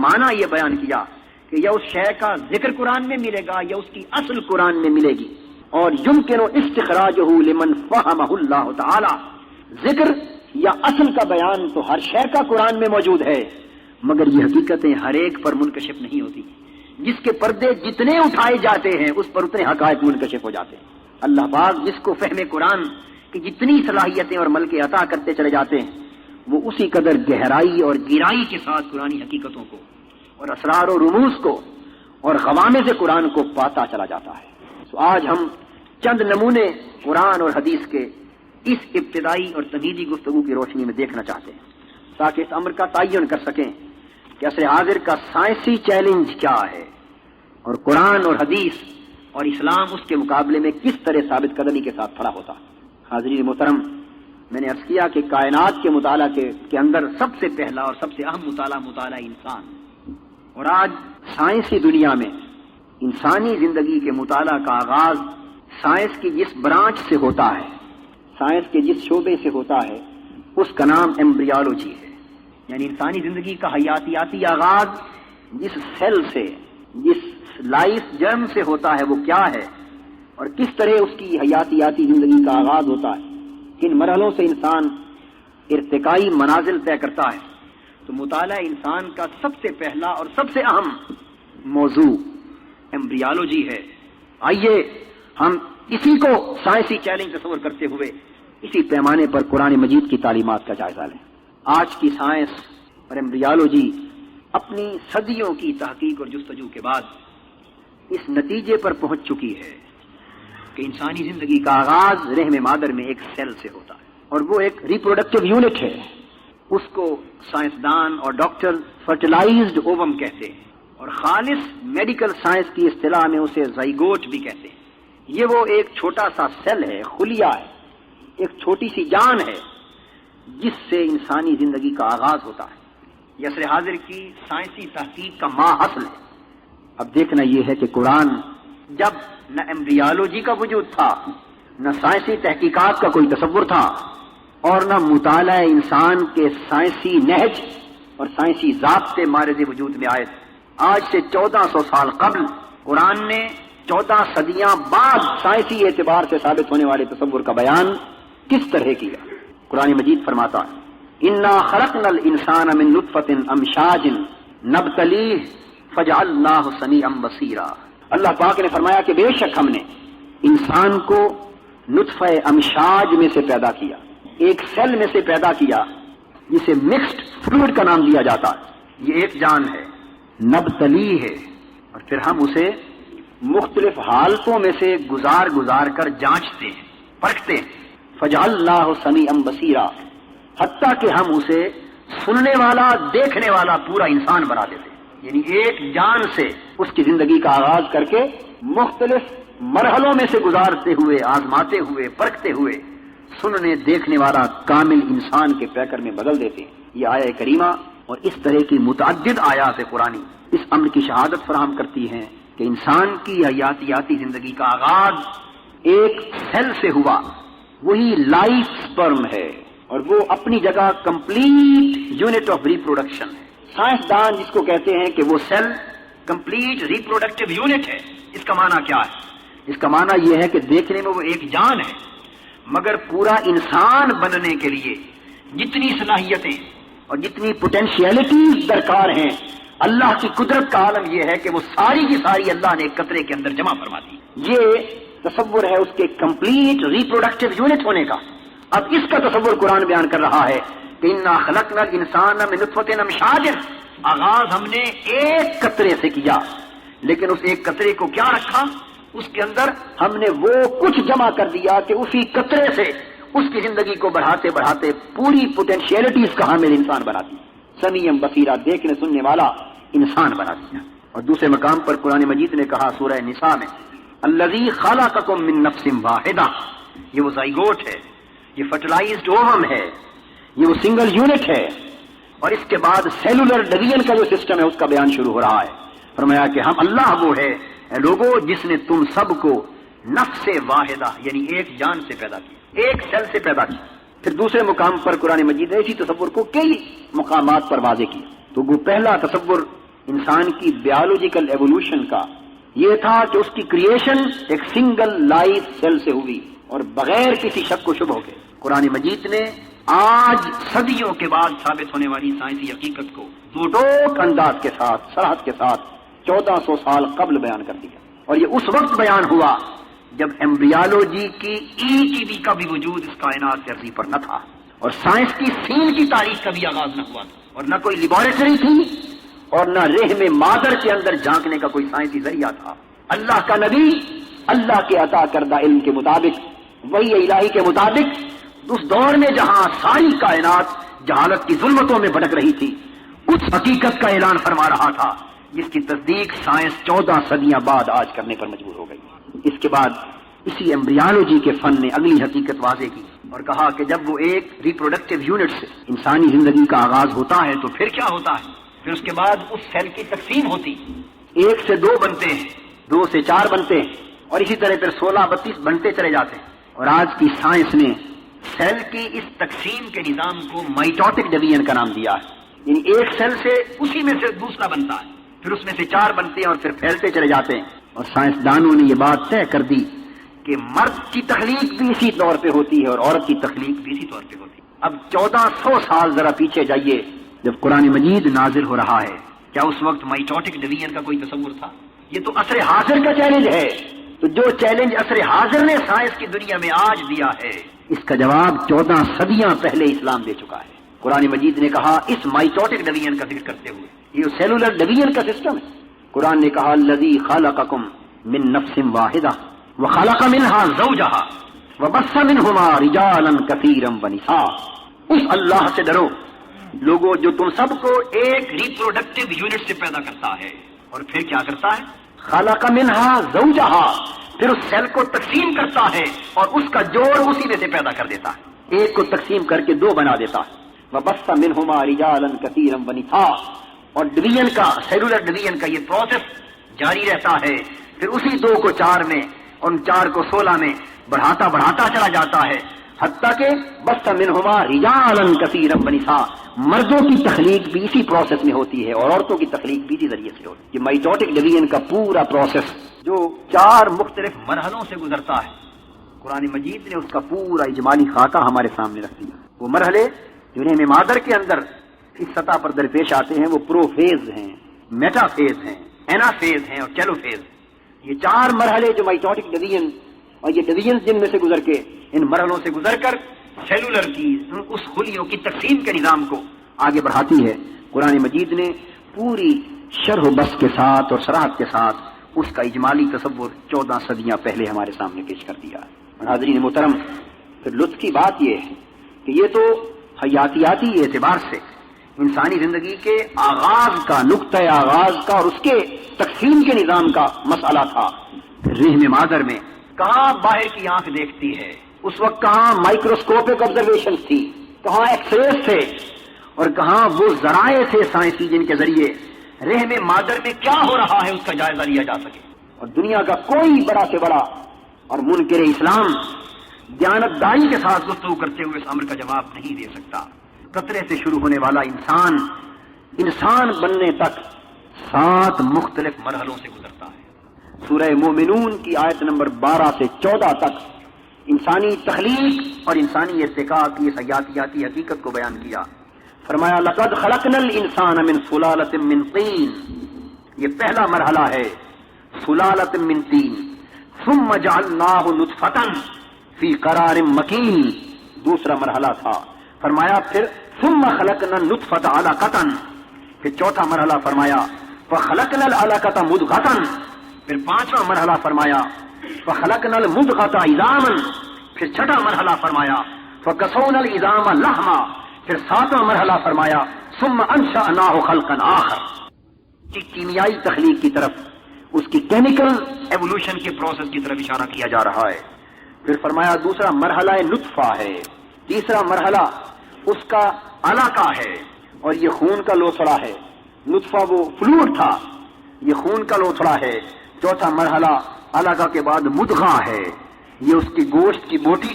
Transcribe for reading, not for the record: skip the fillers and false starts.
معنی یہ بیان کیا کہ یا اس شے کا ذکر قرآن میں ملے گا یا اس کی اصل قرآن میں ملے گی. اور یمکن استخراجہ لمن فہمہ اللہ تعالی، ذکر یا اصل کا بیان تو ہر شے کا قرآن میں موجود ہے، مگر یہ حقیقتیں ہر ایک پر منکشف نہیں ہوتی. جس کے پردے جتنے اٹھائے جاتے ہیں اس پر اتنے حقائق منکشف ہو جاتے ہیں. اللہ پاک جس کو فہم قرآن کی جتنی صلاحیتیں اور ملکے عطا کرتے چلے جاتے ہیں وہ اسی قدر گہرائی اور گہرائی کے ساتھ قرآنی حقیقتوں کو اور اسرار و رموز کو اور غوامض قرآن کو پاتا چلا جاتا ہے. تو آج ہم چند نمونے قرآن اور حدیث کے اس ابتدائی اور تمہیدی گفتگو کی روشنی میں دیکھنا چاہتے ہیں تاکہ اس امر کا تعین کر سکیں کہ عصر حاضر کا سائنسی چیلنج کیا ہے اور قرآن اور حدیث اور اسلام اس کے مقابلے میں کس طرح ثابت قدمی کے ساتھ کھڑا ہوتا. حاضرین محترم، میں نے عرض کیا کہ کائنات کے مطالعہ کے اندر سب سے پہلا اور سب سے اہم مطالعہ انسان. اور آج سائنسی دنیا میں انسانی زندگی کے مطالعہ کا آغاز سائنس کی جس برانچ سے ہوتا ہے، سائنس کے جس شعبے سے ہوتا ہے، اس کا نام ایمبریالوجی ہے. یعنی انسانی زندگی کا حیاتیاتی آغاز جس سیل سے، جس لائف جرم سے ہوتا ہے وہ کیا ہے اور کس طرح اس کی حیاتیاتی زندگی کا آغاز ہوتا ہے، کن مرحلوں سے انسان ارتقائی منازل طے کرتا ہے. تو مطالعہ انسان کا سب سے پہلا اور سب سے اہم موضوع ایمبریالوجی ہے. آئیے ہم اسی کو سائنسی چیلنج تصور کرتے ہوئے اسی پیمانے پر قرآن مجید کی تعلیمات کا جائزہ لیں. آج کی سائنس اور ایمبریالوجی اپنی صدیوں کی تحقیق اور جستجو کے بعد اس نتیجے پر پہنچ چکی ہے کہ انسانی زندگی کا آغاز رحم مادر میں ایک سیل سے ہوتا ہے اور وہ ایک ریپروڈکٹیو یونٹ ہے. اس کو سائنسدان اور ڈاکٹر فرٹیلائزڈ اووم کہتے ہیں اور خالص میڈیکل سائنس کی اصطلاح میں اسے زائگوٹ بھی کہتے ہیں. یہ وہ ایک چھوٹا سا سیل ہے، خلیہ ہے، ایک چھوٹی سی جان ہے جس سے انسانی زندگی کا آغاز ہوتا ہے. یہ عصر حاضر کی سائنسی تحقیق کا ماحصل ہے. اب دیکھنا یہ ہے کہ قرآن جب نہ ایمبریالوجی کا وجود تھا، نہ سائنسی تحقیقات کا کوئی تصور تھا اور نہ مطالعہ انسان کے سائنسی نہج اور سائنسی ضابطے مارز وجود میں آئے تھے. آج سے 1400 سال قبل قرآن نے 14 صدیاں بعد سائنسی اعتبار سے ثابت ہونے والے تصور کا بیان کس طرح کیا. قرآن مجید فرماتا ہے انا خلقنا الانسان من نطفۃ امشاج نبتلیہ فجعلناہ سمیعا بصیرا. اللہ پاک نے فرمایا کہ بے شک ہم نے انسان کو نطفہ امشاج میں سے پیدا کیا، ایک سیل میں سے پیدا کیا جسے مکسڈ فلوئڈ کا نام دیا جاتا ہے. یہ ایک جان ہے، نبتلی ہے، اور پھر ہم اسے مختلف حالتوں میں سے گزار کر جانچتے ہیں، پرکھتے ہیں. فجعلناہ سمیعا بصیرا، حتیٰ کہ ہم اسے سننے والا، دیکھنے والا پورا انسان بنا دیتے ہیں. یعنی ایک جان سے اس کی زندگی کا آغاز کر کے مختلف مرحلوں میں سے گزارتے ہوئے، آزماتے ہوئے، پرکھتے ہوئے سننے دیکھنے والا کامل انسان کے پیکر میں بدل دیتے ہیں. یہ آیہ کریمہ اور اس طرح کی متعدد آیات قرآنی اس امر کی شہادت فراہم کرتی ہیں کہ انسان کی حیاتیاتی زندگی کا آغاز ایک سیل سے ہوا، وہی لائف سپرم ہے اور وہ اپنی جگہ کمپلیٹ یونٹ آف ریپروڈکشن ہے. سائنسدان جس کو کہتے ہیں کہ وہ سیل کمپلیٹ ریپروڈکٹیو یونٹ ہے. اس کا معنی کیا ہے؟ اس کا معنی یہ ہے کہ دیکھنے میں وہ ایک جان ہے، مگر پورا انسان بننے کے لیے جتنی صلاحیتیں اور جتنی پوٹینشیلٹیز درکار ہیں، اللہ کی قدرت کا عالم یہ ہے کہ وہ ساری کی ساری اللہ نے ایک قطرے کے اندر جمع فرما دی. یہ تصور ہے اس کے کمپلیٹ ریپروڈکٹیو یونٹ ہونے کا. اب اس کا تصور قرآن بیان کر رہا ہے کہ انا خلقنا الانسان من نطفۃ امشاج. آغاز ہم نے ایک قطرے سے کیا، لیکن اس ایک قطرے کو کیا رکھا؟ اس کے اندر ہم نے وہ کچھ جمع کر دیا کہ اسی قطرے سے اس کی زندگی کو بڑھاتے بڑھاتے پوری پوٹینشیلٹیز کا حامل انسان بنا دیا. سمیع بصیرہ، دیکھنے سننے والا انسان بنا دیا. اور دوسرے مقام پر قرآن مجید نے کہا سورہ نساء میں الذی خلقکم من نفس واحدہ. یہ وہ زائگوٹ ہے، یہ فرٹیلائزڈ اووم ہے، یہ وہ سنگل یونٹ ہے. اور اس کے بعد سیلولر ڈویژن کا جو سسٹم ہے اس کا بیان شروع ہو رہا ہے. فرمایا کہ ہم اللہ وہ ہے اے لوگوں جس نے تم سب کو نفس واحدہ یعنی ایک جان سے پیدا کیا، ایک سیل سے پیدا کیا. پھر دوسرے مقام پر قرآن مجید نے اسی تصور کو کئی مقامات پر واضح کیا. تو وہ پہلا تصور انسان کی بیولوجیکل ایوولوشن کا یہ تھا کہ اس کی کریشن ایک سنگل لائف سیل سے ہوئی اور بغیر کسی شک و شبہ کے. قرآن مجید نے آج صدیوں کے بعد ثابت ہونے والی سائنسی حقیقت کو دو ٹوک انداز کے ساتھ صراحت کے ساتھ 1400 سال قبل بیان کر دیا. اور یہ اس وقت بیان ہوا جب ایمبریالوجی کی ETV کا بھی وجود اس کائنات عرضی پر نہ تھا اور سائنس کی سین کی تاریخ کا بھی آغاز نہ ہوا تھا اور نہ کوئی لیبارٹری تھی اور نہ رحم مادر کے اندر جھانکنے کا کوئی سائنسی ذریعہ تھا. اللہ کا نبی اللہ کے عطا کردہ علم کے مطابق وحی الہی کے مطابق اس دور میں جہاں ساری کائنات جہالت کی ظلمتوں میں بھٹک رہی تھی اس حقیقت کا اعلان فرما رہا تھا جس کی تصدیق سائنس 14 صدیاں بعد آج کرنے پر مجبور ہو گئی. اس کے بعد اسی ایمبریالوجی کے فن نے اگلی حقیقت واضح کی اور کہا کہ جب وہ ایک ریپروڈکٹیو یونٹ سے انسانی زندگی کا آغاز ہوتا ہے تو پھر کیا ہوتا ہے. پھر اس کے بعد اس سیل کی تقسیم ہوتی, 1 سے 2 بنتے ہیں, 2 سے 4 بنتے ہیں اور اسی طرح پھر 16 32 بنتے چلے جاتے ہیں. اور آج کی سائنس نے سیل کی اس تقسیم کے نظام کو مائٹوٹک ڈویژن کا نام دیا ہے. یعنی ایک سیل سے اسی میں سے دوسرا بنتا ہے, پھر اس میں سے 4 بنتے ہیں اور پھر پھیلتے چلے جاتے ہیں. اور سائنسدانوں نے یہ بات طے کر دی کہ مرد کی تخلیق بھی اسی طور پہ ہوتی ہے اور عورت کی تخلیق بھی اسی طور پہ ہوتی ہے. اب 1400 سال ذرا پیچھے جائیے جب قرآن مجید نازل ہو رہا ہے, کیا اس وقت مائٹوٹک ڈویژن کا کوئی تصور تھا؟ یہ تو عصر حاضر کا چیلنج ہے. تو جو چیلنج عصر حاضر نے سائنس کی دنیا میں آج دیا ہے اس کا جواب 14 صدیاں پہلے اسلام دے چکا ہے. قرآن مجید نے کہا اس مائٹوٹک ڈویژن کا ذکر کرتے ہوئے, یہ سیلولر ڈویژن کا سسٹم ہے. قرآن نے کہا الذی خلقکم من نفس واحدہ وخلق منها زوجها وبث منہما رجالا کثیرا ونساء. اس اللہ سے ڈرو لوگوں جو تم سب کو ایک ریپروڈکٹیو یونٹ سے پیدا کرتا ہے اور پھر کیا کرتا ہے, خلق منها زوجها, پھر اس سیل کو تقسیم کرتا ہے اور اس کا جوڑ اسی میں سے پیدا کر دیتا ہے, ایک کو تقسیم کر کے 2 بنا دیتا ہے. وبث منہما رجالا کثیرا ونساء. اور ڈویژن کا سیلولر ڈویژن کا یہ پروسیس جاری رہتا ہے, پھر اسی 2 کو 4 میں اور ان 4 کو 16 میں بڑھاتا چلا جاتا ہے حتیٰ کہ بث منہما رجالا کثیرا ونساء. مردوں کی تخلیق بھی اسی پروسیس میں ہوتی ہے اور عورتوں کی تخلیق بھی اسی ذریعے سے ہوتی ہے. یہ مائٹوٹک ڈویژن کا پورا پروسیس جو 4 مختلف مرحلوں سے گزرتا ہے قرآن مجید نے اس کا پورا اجمالی خاکہ ہمارے سامنے رکھ دیا. وہ مرحلے جنہیں میں مادر کے اندر اس سطح پر درپیش آتے ہیں وہ پرو فیز ہیں, میٹا فیز ہیں, اینا فیز ہیں اور چیلو فیز. یہ 4 مرحلے جو مائٹوٹک ڈویژن اور یہ ڈویژن جن میں سے گزر کے ان مرحلوں سے گزر کر سیلولر کی اس خلیوں کی تقسیم کے نظام کو آگے بڑھاتی ہے. قرآن مجید نے پوری شرح و بس کے ساتھ اور صراحت کے ساتھ اس کا اجمالی تصور 14 صدیاں پہلے ہمارے سامنے پیش کر دیا. حاضرین محترم, پھر لطف کی بات یہ ہے کہ یہ تو حیاتیاتی اعتبار سے انسانی زندگی کے آغاز کا, نقطۂ آغاز کا اور اس کے تقسیم کے نظام کا مسئلہ تھا. رحم مادر میں کہاں باہر کی آنکھ دیکھتی ہے, اس وقت کہاں مائکروسکوپک آبزرویشن تھی, کہاں ایکس ریز تھے اور کہاں وہ ذرائع تھے سائنسی جن کے ذریعے رحم مادر میں کیا ہو رہا ہے اس کا جائزہ لیا جا سکے. اور دنیا کا کوئی بڑا سے بڑا اور منکر اسلام دیانتداری کے ساتھ گفتگو کرتے ہوئے اس امر کا جواب نہیں دے سکتا. قطرے سے شروع ہونے والا انسان بننے تک 7 مختلف مرحلوں سے گزرتا ہے. سورہ مومنون کی آیت نمبر 12 سے 14 تک انسانی تخلیق اور انسانی ارتقاء کی اس حیاتیاتی حقیقت کو بیان کیا. فرمایا لقد خلقنا الانسان من سلالۃ من طین, یہ پہلا مرحلہ ہے سلالۃ من طین. ثم جعلناہ نطفۃ فی قرار مکین, دوسرا مرحلہ تھا. فرمایا پھر ثم خلقنا النطفۃ علقۃ, پھر چوتھا مرحلہ فرمایا فخلقنا العلقۃ مضغۃ, پھر 5واں مرحلہ فرمایا فخلقنا المضغۃ عظاما, پھر 6واں مرحلہ فرمایا فکسونا العظام لحما, پھر 7واں مرحلہ فرمایا ثم انشأناہ خلقا آخر. کیمیائی تخلیق کی طرف, اس کی کیمیکل ایوولوشن کے پروسیس کی طرف اشارہ کیا جا رہا ہے. پھر فرمایا دوسرا مرحلہ نطفہ ہے, تیسرا مرحلہ اس کا علقہ ہے اور یہ خون کا لوتھڑا ہے. نطفہ وہ فلوئڈ تھا, یہ خون کا لوتھڑا ہے. چوتھا مرحلہ علقہ کے بعد مدغہ ہے, یہ اس کی گوشت کی بوٹی کا